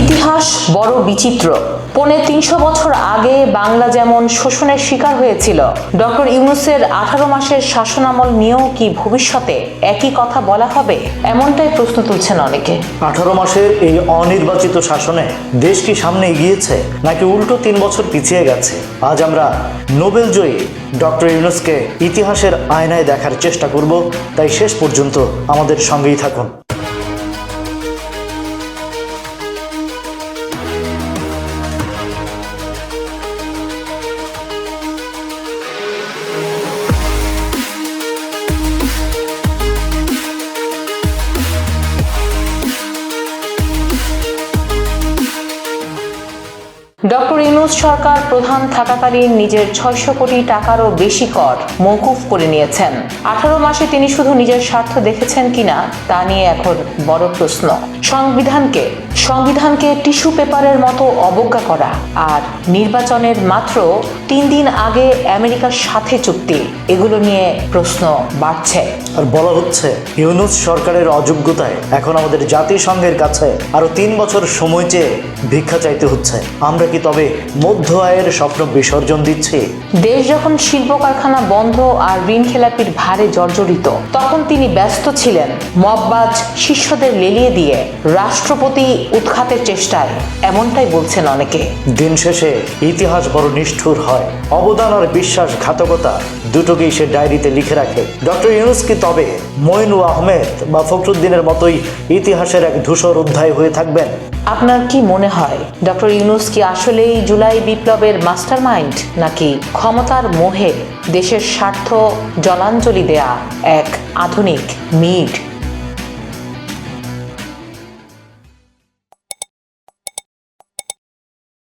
ইতিহাস বড় বিচিত্র। ৩৫০ বছর আগে বাংলা যেমন শোষণের শিকার হয়েছিল, ডক্টর ইউনূসের 18 মাসের শাসনামল নিয়েও কি ভবিষ্যতে একই কথা বলা হবে? এমনটাই প্রশ্ন তুলছেন অনেকে। 18 মাসের এই অনির্বাচিত শাসনে দেশ কি সামনে এগিয়েছে নাকি উল্টো 3 বছর পিছিয়ে গেছে? আজ আমরা নোবেল জয়ী ডক্টর ইউনূসকে ইতিহাসের আয়নায় দেখার চেষ্টা করব, তাই শেষ পর্যন্ত আমাদের সঙ্গেই থাকুন। ডক্টর ইউনূস সরকার প্রধান থাকাকালীন নিজের 600 কোটি টাকারও বেশি কর মওকুফ করে নিয়েছেন। 18 মাসে তিনি শুধু নিজের স্বার্থ দেখেছেন কিনা তা নিয়ে এখন বড় প্রশ্ন। সংবিধানকে টিস্যু পেপারের মতো অবজ্ঞা করা আর নির্বাচনের মাত্র 3 দিন আগে আমেরিকার সাথে চুক্তি, এগুলো নিয়ে প্রশ্ন বাড়ছে। আর বলা হচ্ছে ইউনূস সরকারের অযোগ্যতায় এখন আমাদের জাতিসংঘের কাছে আরো 3 বছর সময় চেয়ে ভিক্ষা চাইতে হচ্ছে। আমরা কি তবে মধ্য আয়ের স্বপ্ন বিসর্জন দিচ্ছি? দেশ যখন শিল্প কারখানা বন্ধ আর ঋণ খেলাপির ভারে জর্জরিত, তখন তিনি ব্যস্ত ছিলেন মববাজ শিষ্যদের লেলিয়ে দিয়ে রাষ্ট্রপতি উৎখাতের চেষ্টায়, এমনটাই বলছেন অনেকে। দিন শেষে ইতিহাস বড় নিষ্ঠুর হয়। অবদান আর বিশ্বাসঘাতকতা দুটোকেই সে ডায়েরিতে লিখে রাখে। ডক্টর ইউনূস কি তবে মঈনুল আহমেদ বা ফখরুদ্দিনের মতোই ইতিহাসের এক ধূসর অধ্যায় হয়ে থাকবেন? আপনার কি মনে হয় ডক্টর ইউনূস কি আসলেই জুলাই বিপ্লবের মাস্টারমাইন্ড, নাকি ক্ষমতার মোহে দেশের স্বার্থ জলাঞ্জলি দেয়া এক আধুনিক মিড?